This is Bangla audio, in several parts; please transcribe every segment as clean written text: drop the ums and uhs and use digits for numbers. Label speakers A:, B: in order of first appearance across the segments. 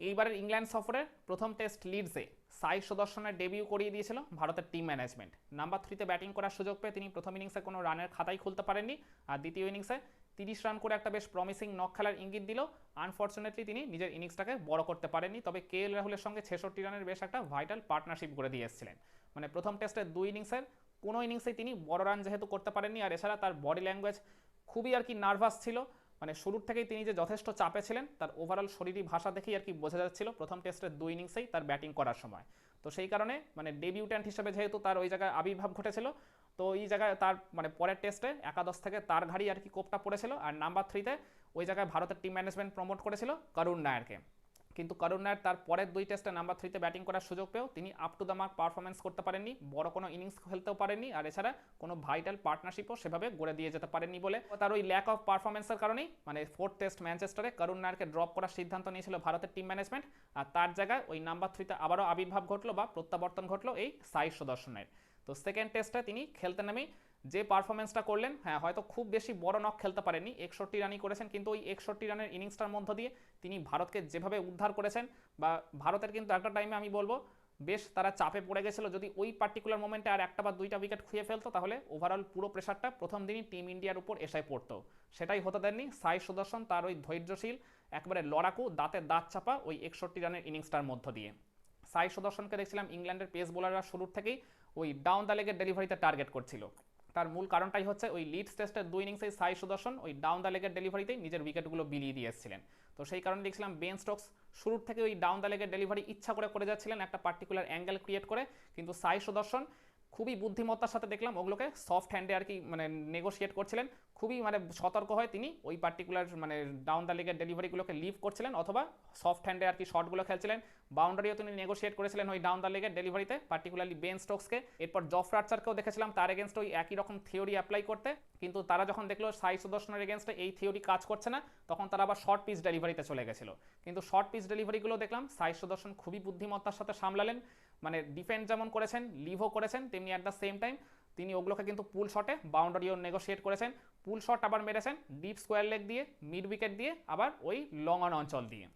A: এইবারের ইংল্যান্ড সফরের প্রথম টেস্ট লিডসে সাই সুদর্শনের ডেবিউ করিয়ে দিয়েছিল ভারতের টিম ম্যানেজমেন্ট। নাম্বার 3-তে ব্যাটিং করার সুযোগ পেয়ে তিনি প্রথম ইনিংসে কোনো রানের খাতাই খুলতে পারেননি, আর দ্বিতীয় ইনিংসে 30 রান করে একটা বেশ প্রমিসিং নক খেলার ইঙ্গিত দিল। আনফর্চুনেটলি তিনি নিজের ইনিংসটাকে বড় করতে পারেননি, তবে কে এল রাহুলের সঙ্গে 66 রানের বেশ একটা ভাইটাল পার্টনারশিপ করে দিয়ে এসেছিলেন। মানে প্রথম টেস্টের 2 ইনিংসের কোনো ইনিংসেই তিনি বড় রান যেহেতু করতে পারেননি, আর এছাড়া তার বডি ল্যাঙ্গুয়েজ খুবই আর কি নার্ভাস ছিল। মানে শুরুর থেকেই তিনি যে যথেষ্ট চাপে ছিলেন তার ওভারঅল শরীরী ভাষা দেখেই আর কি বোঝা যাচ্ছিল প্রথম টেস্টের 2 ইনিংসেই তার ব্যাটিং করার সময়। তো সেই কারণে মানে ডেবিউট্যান্ট হিসেবে যেহেতু তার ওই জায়গায় আবির্ভাব ঘটেছিল, তো এই জায়গায় তার মানে পরের টেস্টে একাদশ থেকে তার ঘাড়ি আর কি কোপটা পড়েছিল। আর নাম্বার 3-তে ওই জায়গায় ভারতের টিম ম্যানেজমেন্ট প্রমোট করেছিল করুণ নায়ারকে। কিন্তু করুণ নায়ার তার পরের 2 টেস্টে নাম্বার 3-তে ব্যাটিং করার সুযোগ পেয়েও তিনি up to the mark performance করতে পারেননি, বড় কোনো ইনিংস খেলতেও পারেননি, আর এছাড়া কোনো ভাইটাল পার্টনারশিপও সেভাবে গড়ে দিয়ে যেতে পারেননি বলে তার ওই ল্যাক অফ পারফরমেন্সের কারণেই মানে 4th টেস্ট ম্যানচেস্টারে করুণ নায়ারকে ড্রপ করার সিদ্ধান্ত নিয়েছিল ভারতের টিম ম্যানেজমেন্ট। আর তার জায়গায় ওই নাম্বার 3-তে আবারও আবির্ভাব ঘটলো বা প্রত্যাবর্তন ঘটলো এই সাই সুদর্শনের। তো সেকেন্ড টেস্টে তিনি খেলতে নেমেই যে পারফরমেন্সটা করলেন, হ্যাঁ হয়তো খুব বেশি বড় নক খেলতে পারেননি, 61 রানই করেছেন, কিন্তু ওই 61 রানের ইনিংসটার মধ্য দিয়ে তিনি ভারতকে যেভাবে উদ্ধার করেছেন, বা ভারতের কিন্তু একটা টাইমে আমি বলবো বেশ তারা চাপে পড়ে গেছিল, যদি ওই পার্টিকুলার মোমেন্টে আর একটা বা দুইটা উইকেট খুঁয়ে ফেলতো তাহলে ওভারঅল পুরো প্রেশারটা প্রথম দিনই টিম ইন্ডিয়ার উপর এসে পড়তো। সেটাই হতে দেননি সাই সুদর্শন, তার ওই ধৈর্যশীল একেবারে লড়াকু দাঁতে দাঁত চাপা ওই 61 রানের ইনিংসটার মধ্য দিয়ে। সাই সুদর্শনকে দেখছিলাম ইংল্যান্ডের পেস বোলাররা শুরুর থেকেই ওই ডাউন দ্য লেগের ডেলিভারিতে টার্গেট করছিল। তার মূল কারণটাই হচ্ছে ওই লিডস টেস্টের 2 ইনিংসে সাই সুদর্শন ওই ডাউন দ্য লেগের ডেলিভারিতেই নিজের উইকেটগুলো বিলিয়ে দিয়ে এসেছিলেন। তো সেই কারণে দেখছিলাম বেন স্টোকস শুরুর থেকে ওই ডাউন দ্য লেগের ডেলিভারি ইচ্ছা করে যাচ্ছিলেন একটা পার্টিকুলার অ্যাঙ্গেল ক্রিয়েট করে, কিন্তু সাই সুদর্শন খুবই বুদ্ধিমত্তার সাথে দেখলাম ওগুলোকে সফট হ্যান্ডে আর কি মানে নেগোশিয়েট করছিলেন। খুবই মানে সতর্ক হয়ে তিনি ওই পার্টিকুলার মানে ডাউন দ্য লেগের ডেলিভারিগুলোকে লিভ করছিলেন, অথবা সফট হ্যান্ডে আর কি শটগুলো খেলছিলেন। বাউন্ডারিও তিনি নেগোশিয়েট করেছিলেন ওই ডাউন দ্য লেগের ডেলিভারিতে, পার্টিকুলারলি বেন স্টোকসকে। এরপর জফরা আর্চারকেও দেখেছিলাম তার এগেনস্ট ওই একই রকম থিওরি অ্যাপ্লাই করতে, কিন্তু তারা যখন দেখলো সাই সুদর্শনের এগেনস্টে এই থিওরি কাজ করছে না, তখন তারা আবার শর্ট পিচ ডেলিভারিতে চলে গেছিল। কিন্তু শর্ট পিচ ডেলিভারিগুলো দেখলাম সাই সুদর্শন খুবই বুদ্ধিমত্তার সাথে সামলালেন। মানে ডিফেন্ড যেমন করেছেন, লিভও করেছেন, তেমনি অ্যাট দ্য সেম টাইম তিনি ওগুলোকে কিন্তু পুল শটে বাউন্ডারিও নেগোশিয়েট করেছেন। পুল শট আবার মেরেছেন ডিপ স্কোয়ার লেগ দিয়ে, মিড উইকেট দিয়ে, আবার ওই লং অন অঞ্চল দিয়ে।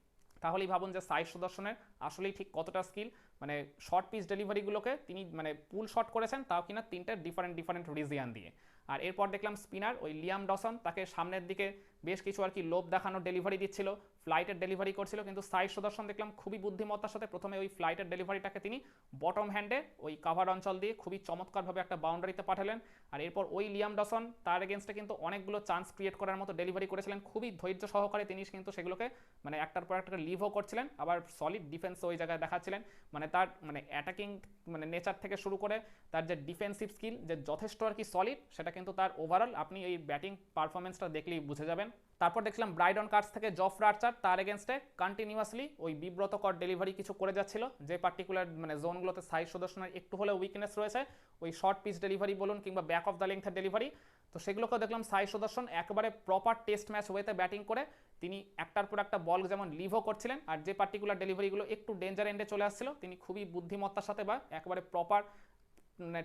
A: তাহলেই ভাবুন যে সাই সুদর্শনের আসলেই ঠিক কতটা স্কিল। মানে শর্ট পিচ ডেলিভারিগুলোকে তিনি মানে পুল শট করেছেন, তাও কিনা 3টে ডিফারেন্ট রিজিয়ান দিয়ে। আর এরপর দেখলাম স্পিনার ওই লিয়াম ডসন তাকে সামনের দিকে বেশ কিছু আর কি লোভ দেখানোর ডেলিভারি দিচ্ছিল, ফ্লাইটের ডেলিভারি করছিল, কিন্তু সাই সুদর্শন দেখলাম খুবই বুদ্ধিমত্তার সাথে প্রথমে ওই ফ্লাইটের ডেলিভারিটাকে তিনি বটম হ্যান্ডে ওই কাভার অঞ্চল দিয়ে খুবই চমৎকারভাবে একটা বাউন্ডারিতে পাঠালেন। আর এরপর ওই লিয়াম ডসন তার এগেনস্টে কিন্তু অনেকগুলো চান্স ক্রিয়েট করার মতো ডেলিভারি করেছিলেন, খুবই ধৈর্য সহকারে তিনি কিন্তু সেগুলোকে মানে একটার পর একটা লিভও করছিলেন, আবার সলিড ডিফেন্স ওই জায়গায় দেখাচ্ছিলেন। মানে তার মানে অ্যাটাকিং মানে নেচার থেকে শুরু করে তার যে ডিফেন্সিভ স্কিল যে যথেষ্ট আর কি সলিড, সেটা কিন্তু তার ওভারঅল আপনি এই ব্যাটিং পারফরমেন্সটা দেখলেই বুঝে যাবেন। তারপর দেখলাম ব্রাইডন কার্ডস থেকে জফরা আর্চার তার এগেনস্টে কন্টিনিউয়াসলি ওই বিব্রতকর ডেলিভারি কিছু করে যাচ্ছিল, যে পার্টিকুলার মানে জোনগুলোতে সাই সুদর্শনের একটু হলেও উইকনেস রয়েছে, ওই শর্ট পিচ ডেলিভারি বলুন কিংবা ব্যাক অফ দ্য লেংথের ডেলিভারি। তো সেগুলোকেও দেখলাম সাই সুদর্শন একেবারে প্রপার টেস্ট ম্যাচ ওয়েতে ব্যাটিং করে তিনি একটার পর একটা বল যেমন লিভও করছিলেন, আর যে পার্টিকুলার ডেলিভারিগুলো একটু ডেঞ্জার এন্ডে চলে আসছিল তিনি খুবই বুদ্ধিমত্তার সাথে বা একেবারে প্রপার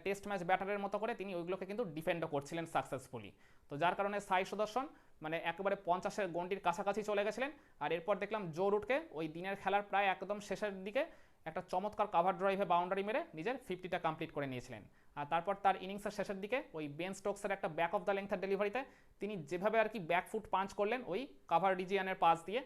A: টেস্ট ম্যাচ ব্যাটারের মতো করে তিনি ওইগুলোকে কিন্তু ডিফেন্ডও করছিলেন সাকসেসফুলি। তো যার কারণে সাই সুদর্শন মানে একেবারে 50-এর গন্ডির কাছাকাছি চলে গেছিলেন। আর এরপর দেখলাম জো রুটকে ওই দিনের খেলার প্রায় একদম শেষের দিকে একটা চমৎকার কাভার ড্রাইভে বাউন্ডারি মেরে নিজের 50টা কমপ্লিট করে নিয়েছিলেন। আর তারপর তার ইনিংসের শেষের দিকে ওই বেন স্টোকসের একটা ব্যাক অফ দ্য লেংথের ডেলিভারিতে তিনি যেভাবে আর কি ব্যাকফুট পাঞ্চ করলেন ওই কাভার রিজিয়ানের পাস দিয়ে,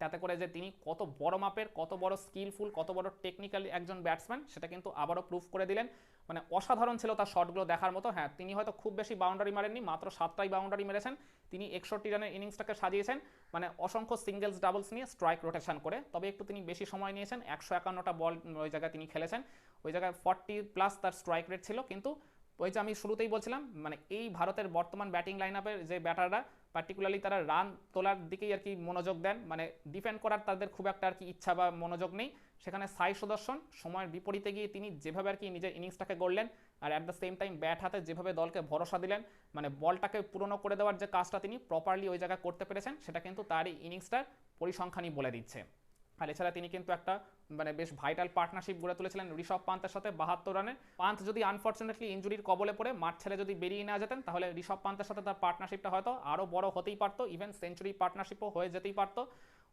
A: তাতে করে যে তিনি কত বড় মাপের, কত বড় স্কিলফুল, কত বড় টেকনিক্যালি একজন ব্যাটসম্যান সেটা কিন্তু আবারও প্রুফ করে দিলেন। মানে অসাধারণ ছিল তার শটগুলো দেখার মতো। হ্যাঁ তিনি হয়তো খুব বেশি বাউন্ডারি মারেননি, মাত্র 7টাই বাউন্ডারি মেরেছেন, তিনি 61 রানের ইনিংসটাকে সাজিয়েছেন মানে অসংখ্য সিঙ্গেলস ডাবলস নিয়ে স্ট্রাইক রোটেশন করে। তবে একটু তিনি বেশি সময় নিয়েছেন, 151টা বল ওই জায়গায় তিনি খেলেছেন, ওই জায়গায় 40+ তার স্ট্রাইক রেট ছিল। কিন্তু ওই যে আমি শুরুতেই বলছিলাম মানে এই ভারতের বর্তমান ব্যাটিং লাইন আপের যে ব্যাটাররা পার্টিকুলারলি তারা রান তোলার দিকেই আর কি মনোযোগ দেন, মানে ডিফেন্ড করার তাদের খুব একটা আর কি ইচ্ছা বা মনোযোগ নেই। সেখানে সাই সুদর্শন সময়ের বিপরীতে গিয়ে তিনি যেভাবে আর কি নিজের ইনিংসটাকে গড়লেন, আর at the same time bat হাতে যেভাবে দলকে ভরসা দিলেন, মানে বলটাকে পুরনো করে দেওয়ার যে কাজটা তিনি প্রপারলি ওই জায়গায় করতে পেরেছেন, সেটা কিন্তু তার এই ইনিংসটার পরিসংখ্যানই বলে দিচ্ছে। আর এছাড়া তিনি কিন্তু একটা মানে বেশ ভাইটাল পার্টনারশিপ গড়ে তুলেছিলেন ঋষভ পান্তের সাথে 72 রানে। পান্ত যদি আনফর্চুনেটলি ইঞ্জুরির কবলে পড়ে মাঠ ছেড়ে যদি বেরিয়ে না যেতেন, তাহলে ঋষভ পান্তের সাথে তার পার্টনারশিপটা হয়তো আরও বড় হতেই পারতো, ইভেন সেঞ্চুরি পার্টনারশিপও হয়ে যেতেই পারতো।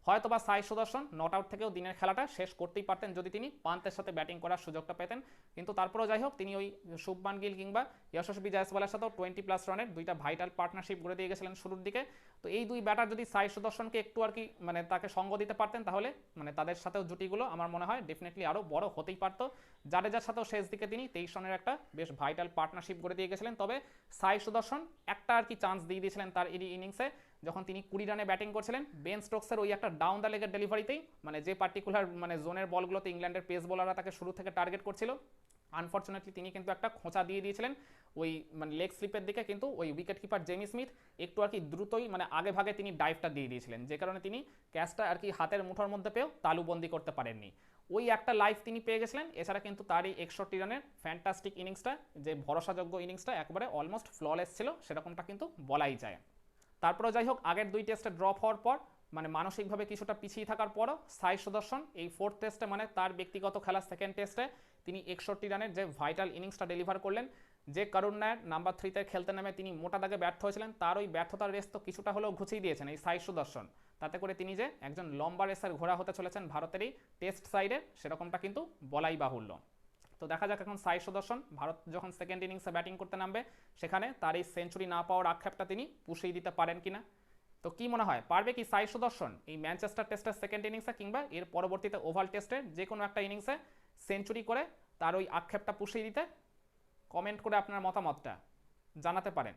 A: হয়তোবা সাই সুদর্শন নট আউট থেকেও দিনের খেলাটা শেষ করতেই পারতেন যদি তিনি পান্তের সাথে ব্যাটিং করার সুযোগটা পেতেন, কিন্তু তারপরেও যাই হোক তিনি ওই শুভমান গিল কিংবা যশস্বী জয়সওয়ালের সাথেও 20+ রানের দুইটা ভাইটাল পার্টনারশিপ গড়ে দিয়ে গেছিলেন শুরুর দিকে। তো এই দুই ব্যাটার যদি সাই সুদর্শনকে একটু আর কি মানে তাকে সঙ্গ দিতে পারতেন, তাহলে মানে তাদের সাথেও জুটিগুলো আমার মনে হয় ডেফিনেটলি আরও বড় হতেই পারত। জাডেজার সাথেও শেষ দিকে তিনি 23 রানের একটা বেশ ভাইটাল পার্টনারশিপ গড়ে দিয়ে গেছিলেন। তবে সাই সুদর্শন একটা আর কি চান্স দিয়ে দিয়েছিলেন তার এই ইনিংসে, যখন তিনি 20 রানে ব্যাটিং করছিলেন বেন স্টোকসের ওই একটা ডাউন দ্য লেগের ডেলিভারিতেই, মানে যে পার্টিকুলার মানে জোনের বলগুলোতে ইংল্যান্ডের পেস বোলাররা তাকে শুরু থেকে টার্গেট করছিল, আনফর্চুনেটলি তিনি কিন্তু একটা খোঁচা দিয়ে দিয়েছিলেন ওই মানে লেগ স্লিপের দিকে, কিন্তু ওই উইকেট কিপার জেমি স্মিথ একটু আর কি দ্রুতই মানে আগে ভাগে তিনি ডাইভটা দিয়ে দিয়েছিলেন, যে কারণে তিনি ক্যাচটা আর কি হাতের মুঠোর মধ্যে পেয়েও তালুবন্দি করতে পারেননি। ওই একটা লাইফ তিনি পেয়ে গেছিলেন। এছাড়া কিন্তু তার এই 61 রানের ফ্যান্টাস্টিক ইনিংসটা, যে ভরসাযোগ্য ইনিংসটা একেবারে অলমোস্ট ফ্ললেস ছিল সেরকমটা কিন্তু বলাই যায়। তারপরে যাই হোক আগের দুই টেস্টে ড্রপ হওয়ার পর মানে মানসিকভাবে কিছুটা পিছিয়ে থাকার পরও সাই সুদর্শন এই 4th টেস্টে মানে তার ব্যক্তিগত খেলা 2nd টেস্টে তিনি 61 রানের যে ভাইটাল ইনিংসটা ডেলিভার করলেন, যে করুণ নায়ার নাম্বার 3-তে খেলতে নামে তিনি মোটা দাগে ব্যর্থ হয়েছিলেন, তার ওই ব্যর্থতার রেস তো কিছুটা হলেও ঘুচিয়ে দিয়েছেন এই সাই সুদর্শন। তাতে করে তিনি যে একজন লম্বা রেসের ঘোড়া হতে চলেছেন ভারতের এই টেস্ট সাইডে সেরকমটা কিন্তু বলাই বাহুল্য। তো দেখা যাক এখন সাই সুদর্শন ভারত যখন 2nd ইনিংসে ব্যাটিং করতে নামবে সেখানে তার এই সেঞ্চুরি না পাওয়ার আক্ষেপটা তিনি পুষিয়ে দিতে পারেন কিনা। তো কি মনে হয় পারবে কি সাই সুদর্শন এই ম্যানচেস্টার টেস্টের 2nd ইনিংসে কিংবা এর পরবর্তীতে ওভাল টেস্টের যে কোনো একটা ইনিংসে সেঞ্চুরি করে তার ওই আক্ষেপটা পুষিয়ে দিতে? কমেন্ট করে আপনার মতামতটা জানাতে পারেন।